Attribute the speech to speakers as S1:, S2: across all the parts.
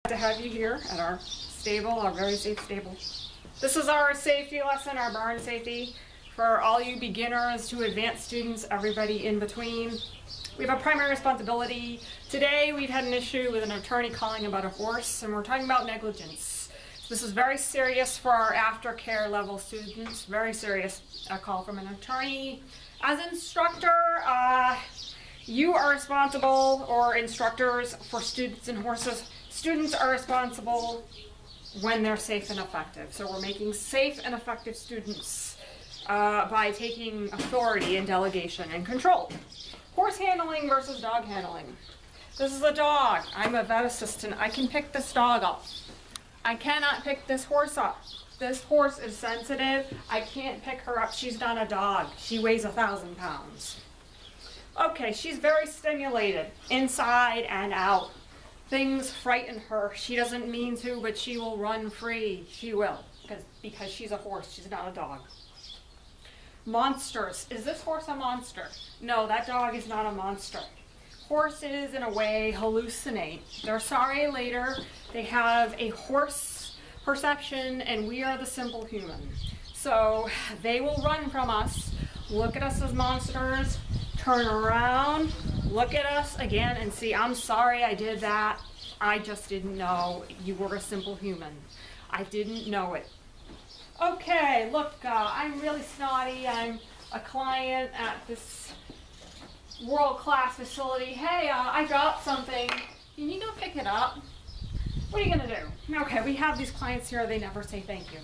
S1: To have you here at our stable, our very safe stable. This is our safety lesson, our barn safety, for all you beginners to advanced students, everybody in between. We have a primary responsibility. Today we've had an issue with an attorney calling about a horse, and we're talking about negligence. This is very serious for our aftercare level students, very serious call from an attorney. As instructor, you are responsible, or instructors, for students and horses. Students are responsible when they're safe and effective. So we're making safe and effective students by taking authority and delegation and control. Horse handling versus dog handling. This is a dog. I'm a vet assistant. I can pick this dog up. I cannot pick this horse up. This horse is sensitive. I can't pick her up. She's not a dog. She weighs 1,000 pounds. Okay, she's very stimulated inside and out. Things frighten her. She doesn't mean to, but she will run free. She will, because she's a horse. She's not a dog. Monsters. Is this horse a monster? No, that dog is not a monster. Horses, in a way, hallucinate. They're sorry later. They have a horse perception, and we are the simple human. So they will run from us, look at us as monsters, turn around, look at us again and see, I'm sorry I did that. I just didn't know. You were a simple human. I didn't know it. Okay, look, I'm really snotty. I'm a client at this world-class facility. Hey, I dropped something. Can you go pick it up? What are you gonna do? Okay, we have these clients here. They never say thank you.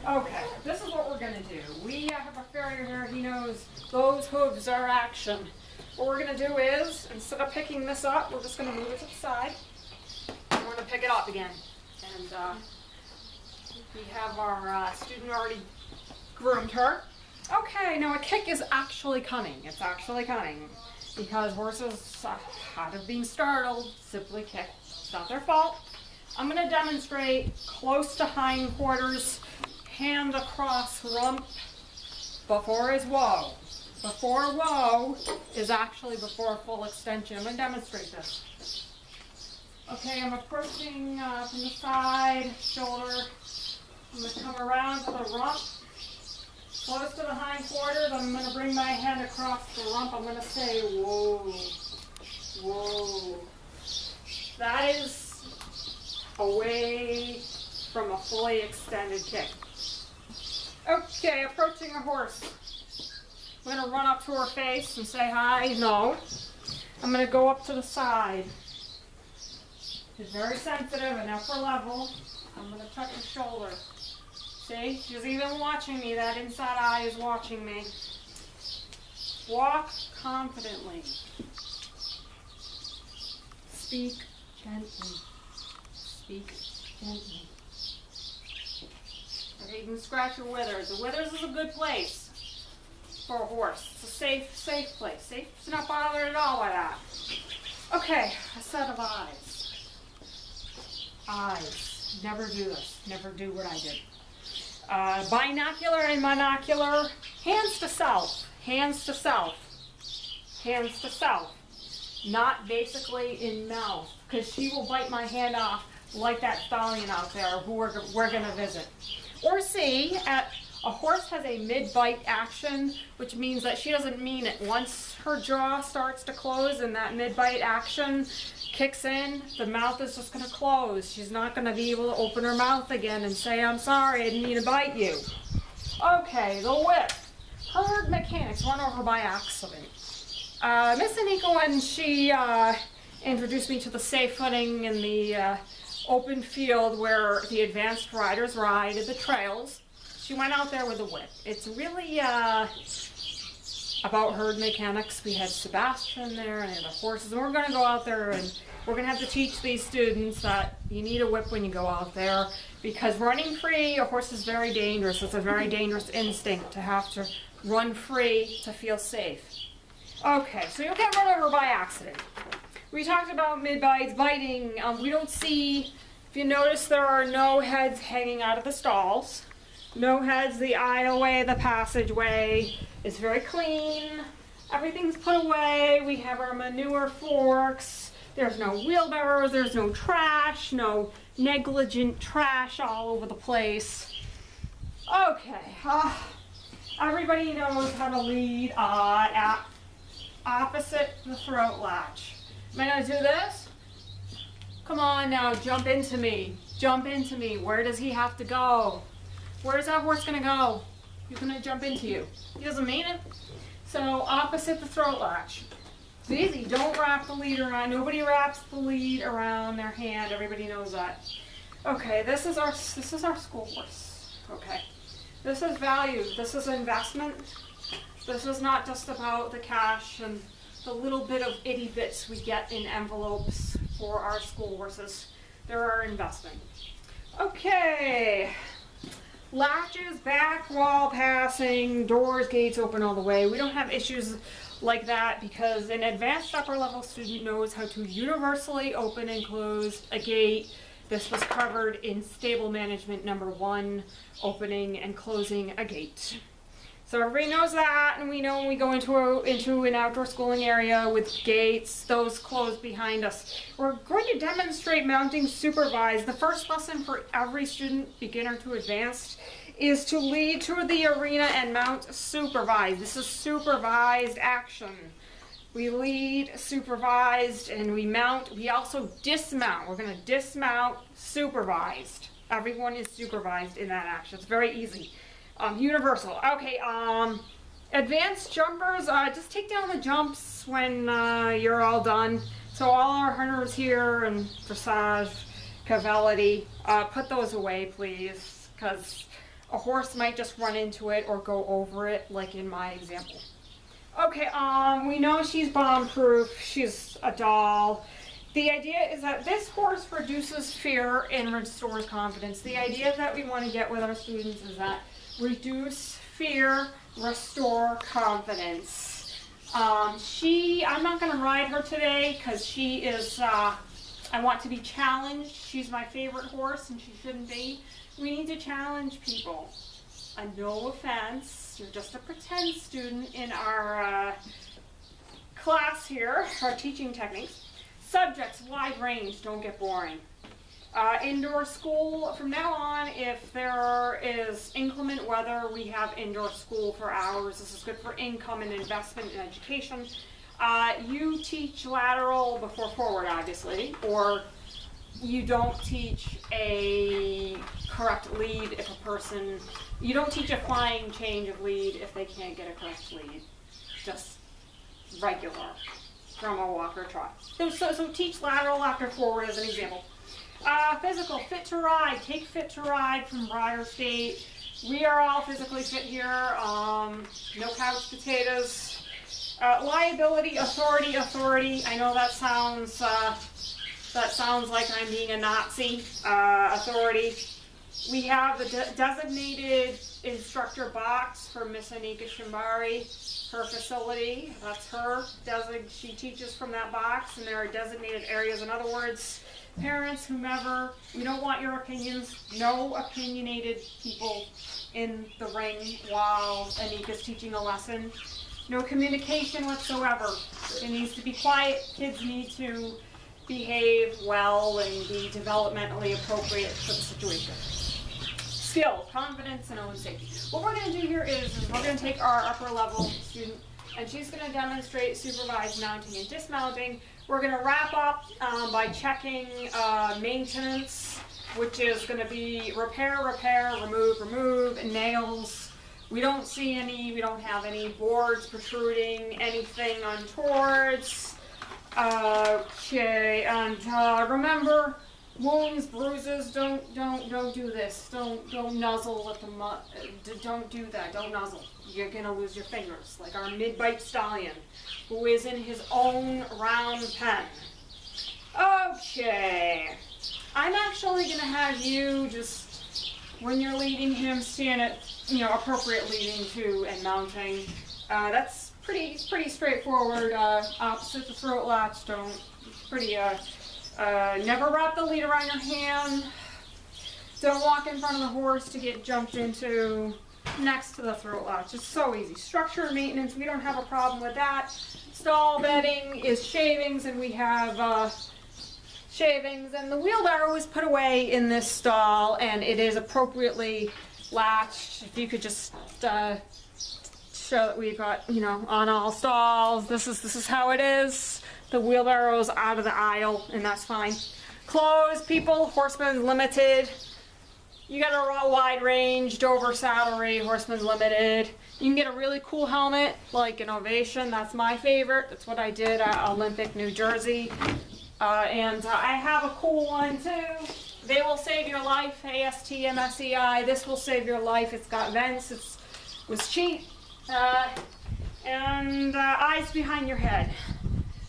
S1: Okay, this is what we're gonna do. We have a farrier here. He knows those hooves are action. What we're gonna do is, instead of picking this up, we're just gonna move it to the side. And we're gonna pick it up again. And we have our student already groomed her. Okay, now a kick is actually coming. It's actually coming. Because horses, out of being startled, simply kick. It's not their fault. I'm gonna demonstrate close to hindquarters, hand across rump, before is whoa. Before whoa is actually before full extension. I'm going to demonstrate this. Okay, I'm approaching from the side, shoulder. I'm going to come around to the rump, close to the hindquarters. I'm going to bring my hand across the rump. I'm going to say whoa, whoa. That is away from a fully extended kick. Okay, approaching a horse. I'm going to run up to her face and say hi. No. I'm going to go up to the side. She's very sensitive and upper level. I'm going to touch her shoulder. See? She's even watching me. That inside eye is watching me. Walk confidently. Speak gently. Speak gently. Okay, you can scratch your withers. The withers is a good place for a horse. It's a safe place. Safe. It's not bothered at all by that. Okay, a set of eyes. Eyes. Never do this. Never do what I did. Binocular and monocular. Hands to self. Hands to self. Hands to self. Not basically in mouth, because she will bite my hand off like that stallion out there who we're going to visit. Or C, a horse has a mid-bite action, which means that she doesn't mean it. Once her jaw starts to close and that mid-bite action kicks in, the mouth is just going to close. She's not going to be able to open her mouth again and say, I'm sorry, I didn't mean to bite you. Okay, the whip. Herd mechanics run over by accident. Miss Anika, when she introduced me to the safe footing in the open field where the advanced riders ride at the trails, she went out there with a whip. It's really about herd mechanics. We had Sebastian there and the horses, and we're going to go out there and we're going to have to teach these students that you need a whip when you go out there, because running free, a horse is very dangerous. It's a very dangerous instinct to have to run free to feel safe. Okay, so you'll get run over by accident. We talked about mid-bites, biting. We don't see, if you notice, there are no heads hanging out of the stalls. No heads, the aisleway, the passageway is very clean. Everything's put away. We have our manure forks. There's no wheelbarrows, there's no trash, no negligent trash all over the place. Okay, everybody knows how to lead at opposite the throat latch. Am I gonna do this? Come on now, jump into me. Jump into me. Where does he have to go? Where's that horse gonna go? He's gonna jump into you. He doesn't mean it. So opposite the throat latch. It's easy. Don't wrap the lead around. Nobody wraps the lead around their hand. Everybody knows that. Okay, this is our school horse. Okay. This is value. This is investment. This is not just about the cash and the little bit of itty bits we get in envelopes for our school horses. They're our investment. Okay. Latches, back wall passing, doors, gates open all the way. We don't have issues like that because an advanced upper level student knows how to universally open and close a gate. This was covered in stable management number 1, opening and closing a gate. So everybody knows that, and we know when we go into an outdoor schooling area with gates, those close behind us. We're going to demonstrate mounting supervised. The first lesson for every student, beginner to advanced, is to lead to the arena and mount supervised. This is supervised action. We lead supervised and we mount. We also dismount. We're going to dismount supervised. Everyone is supervised in that action. It's very easy. Universal. Okay, advanced jumpers, just take down the jumps when you're all done. So all our hunters here and dressage, cavallety, put those away please, because a horse might just run into it or go over it, like in my example. Okay, we know she's bomb-proof, she's a doll. The idea is that this horse reduces fear and restores confidence. The idea that we want to get with our students is that reduce fear, restore confidence. I'm not going to ride her today because she is, I want to be challenged. She's my favorite horse and she shouldn't be. We need to challenge people. No offense, you're just a pretend student in our class here, our teaching techniques. Subjects, wide range, don't get boring. Indoor school, from now on, if there is inclement weather, we have indoor school for hours. This is good for income and investment in education. You teach lateral before forward, obviously, or you don't teach a correct lead if a person, you don't teach a flying change of lead if they can't get a correct lead. Just regular from a walk or trot. So teach lateral after forward as an example. Physical, fit to ride. Take Fit to Ride from Briar State. We are all physically fit here. No couch potatoes. Liability, authority. I know that sounds like I'm being a Nazi. Authority. We have the designated instructor box for Miss Anika Shimbari. Her facility, that's her. She teaches from that box, and there are designated areas. In other words, parents, whomever, we don't want your opinions. No opinionated people in the ring while Anika's teaching a lesson. No communication whatsoever. It needs to be quiet. Kids need to behave well and be developmentally appropriate for the situation. Skill, confidence, and own safety. What we're going to do here is we're going to take our upper level student and she's going to demonstrate supervised mounting and dismounting. We're going to wrap up by checking maintenance, which is going to be repair, remove, and nails. We don't have any boards protruding, anything untowards. Okay, and remember, wounds, bruises, don't do this. Don't nuzzle at the don't do that. Don't nuzzle. You're gonna lose your fingers, like our mid-bite stallion, who is in his own round pen. Okay, I'm actually gonna have you just, when you're leading him, stand at, appropriate leading to and mounting. That's pretty straightforward. Opposite the throat latch. Never wrap the lead around your hand. Don't walk in front of the horse to get jumped into. next to the throat latch. It's so easy. Structure maintenance, we don't have a problem with that. Stall bedding is shavings, and we have shavings, and the wheelbarrow is put away in this stall, and it is appropriately latched. If you could just show that we've got, you know, on all stalls. This is how it is. The wheelbarrow's out of the aisle, and that's fine. Clothes, people, Horseman's Limited. You got a wide range, Dover Saddlery, Horseman's Limited. You can get a really cool helmet, like an Ovation. That's my favorite. That's what I did at Olympic, New Jersey. And I have a cool one too. They will save your life, ASTMSEI. This will save your life. It's got vents. It was cheap. And eyes behind your head.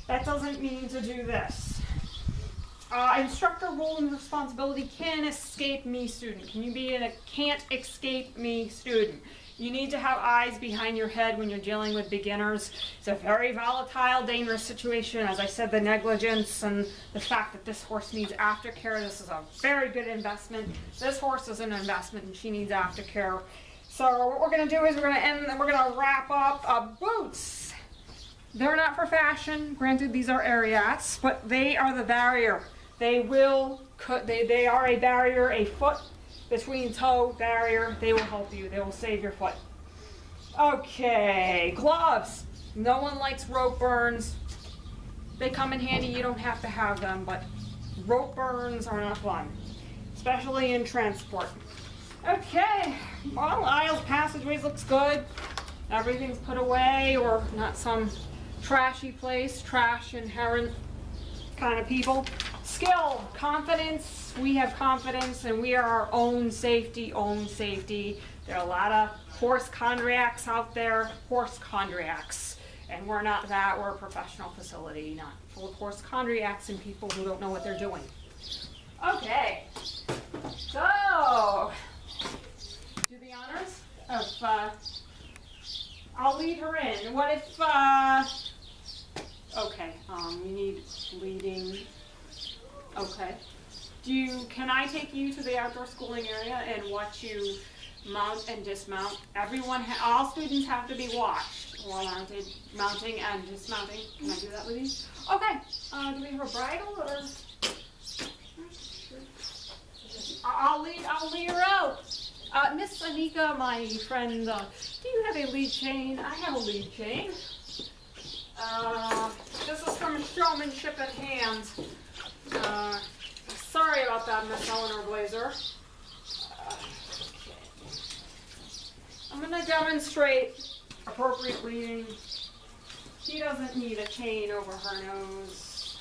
S1: That doesn't mean to do this. Instructor role and responsibility: can escape me student. Can you be in a can't escape me student? You need to have eyes behind your head when you're dealing with beginners. It's a very volatile, dangerous situation. As I said, the negligence and the fact that this horse needs aftercare. This is a very good investment. This horse is an investment, and she needs aftercare. So what we're going to do is we're going to wrap up boots. They're not for fashion. Granted, these are Ariats, but they are the barrier. They are a barrier, a foot between toe barrier. They will help you. They will save your foot. Okay, gloves. No one likes rope burns. They come in handy. You don't have to have them, but rope burns are not fun, especially in transport. Okay, well, aisles, passageways looks good. Everything's put away, or not some trashy place, trash inherent kind of people. Skill, confidence. We have confidence, and we are our own safety, There are a lot of horse chondriacs out there, and we're not that. We're a professional facility, not full of horse chondriacs and people who don't know what they're doing. Okay, so do the honors of, I'll lead her in. What if, okay, you need leading. Okay. Can I take you to the outdoor schooling area and watch you mount and dismount? All students have to be watched while mounting and dismounting. Can I do that with you? Okay. Do we have a bridle or? I'll lead her out. Miss Anika, my friend, do you have a lead chain? I have a lead chain. This is from Showmanship at Hand. Sorry about that, Miss Eleanor Blazer. I'm going to demonstrate appropriate leading. She doesn't need a chain over her nose.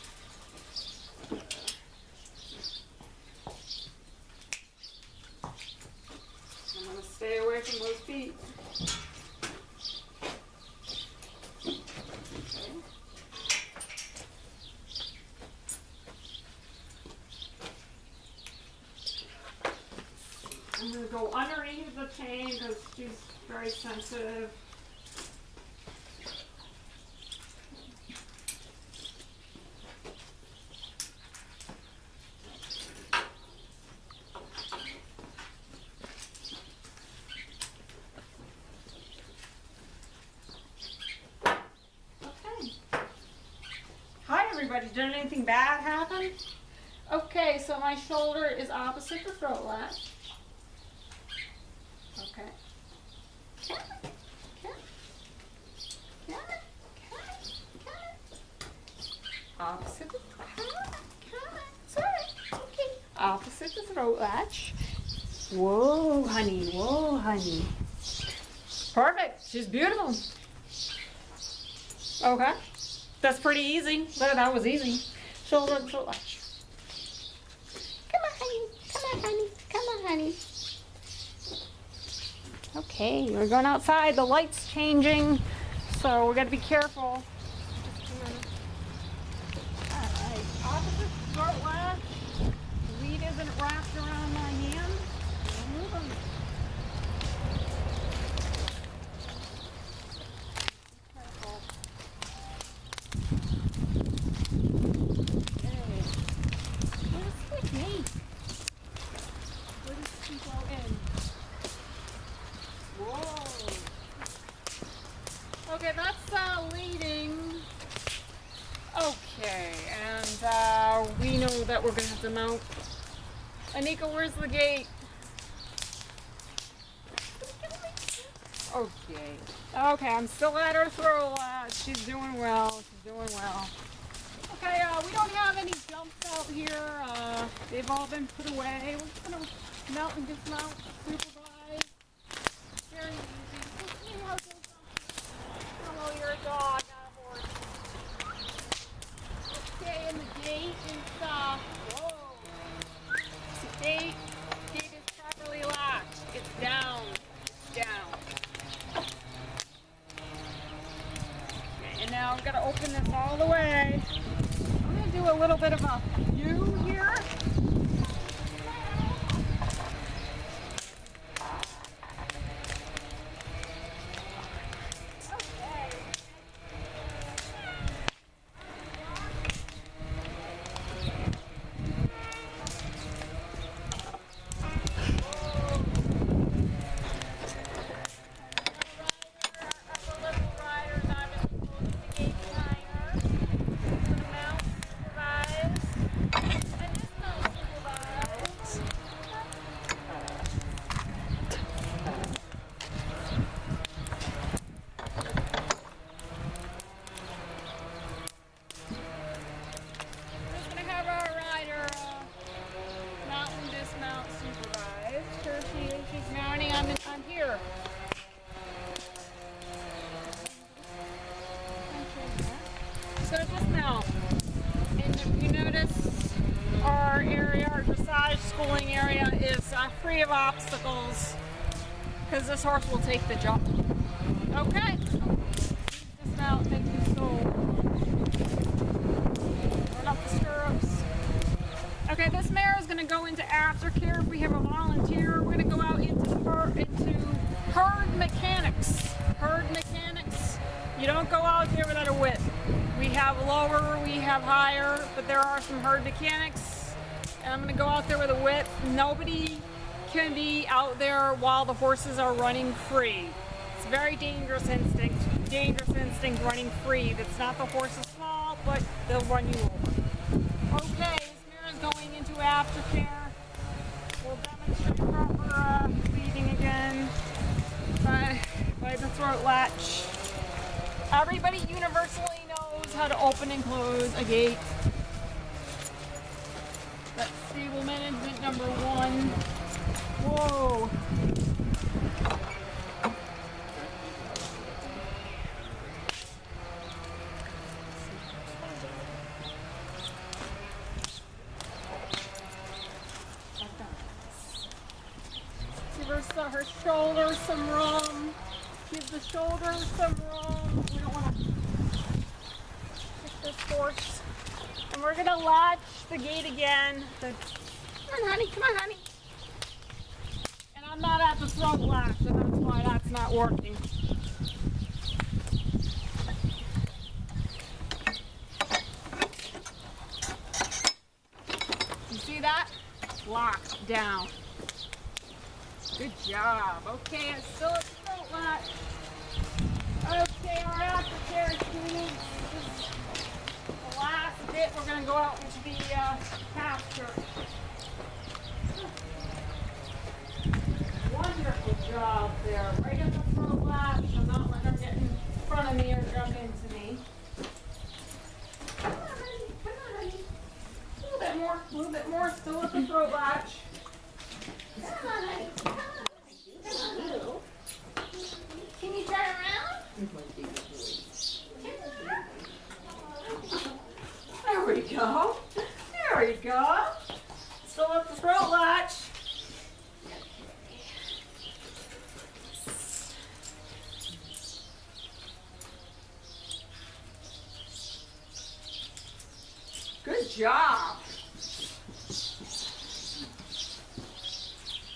S1: I'm going to stay away from those feet. I'm going to go underneath the chain because she's very sensitive. Okay. Hi everybody, did anything bad happen? Okay, so my shoulder is opposite the throat latch. Okay. Opposite the opposite the throat latch. Whoa, honey. Whoa, honey. Perfect. She's beautiful. Okay. That's pretty easy. That was easy. Shoulder and throat latch. Come on, honey. Come on, honey. Come on, honey. Okay, we're going outside. The light's changing, so we're going to be careful. Just a minute. All right, opposite throat latch. The lead isn't wrapped around my hand. We'll move them. Careful. Okay. Where's the gate? Where does she go in? Whoa. dismount. Anika, where's the gate? Okay. Okay, I'm still at her throat. She's doing well. She's doing well. Okay, we don't have any jumps out here. They've all been put away. We're just gonna mount and dismount, supervise. Very easy. Just see how it goes. Hello, you're a dog, not a horse. Okay, and the gate is, whoa. The gate is properly locked. It's down. It's down. Okay, and now I'm gonna open this all the way. I'm gonna do a little bit of a U here. I'm here. So just now, and if you notice, our area, our dressage schooling area is free of obstacles because this horse will take the jump. Okay. Just now, thank you so much. Run up the stirrups. Okay, this mare is going to go into aftercare. If we have a volunteer, we're going to go out into herd mechanics. Herd mechanics. You don't go out there without a whip. We have lower, we have higher, but there are some herd mechanics. And I'm going to go out there with a whip. Nobody can be out there while the horses are running free. It's a very dangerous instinct. Dangerous instinct running free. That's not the horse's fault, but they'll run you over. Okay. Going into aftercare. We'll demonstrate proper feeding again by the throat latch. Everybody universally knows how to open and close a gate. That's stable management number 1. Whoa. Her shoulders some room. Give the shoulders some room. We don't want to hit this horse. And we're going to latch the gate again. Come on, honey. Come on, honey. And I'm not at the throat latch, and that's why that's not working. You see that? Locked down. Good job. Okay, it's still a throat latch. Okay, our aftercare students. This is the last bit. We're going to go out into the pasture. Wonderful job there. Right in the throat latch. I'm not letting her get in front of me or jump into me. Come on, honey. Come on, honey. A little bit more. A little bit more. Still at the throat latch. Come on, honey. Come on. Can you turn around? There we go. There we go. Still up the throat latch. Good job.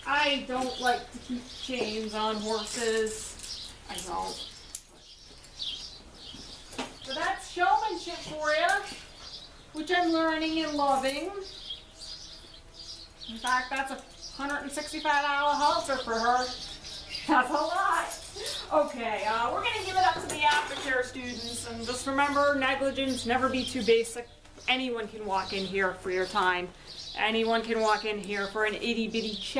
S1: I don't like to keep chains on horses. I don't. So that's showmanship for you, which I'm learning and loving. In fact, that's a $165 halter for her. That's a lot. Okay, we're going to give it up to the aftercare students. And just remember, negligence, never be too basic. Anyone can walk in here for your time. Anyone can walk in here for an itty bitty chat.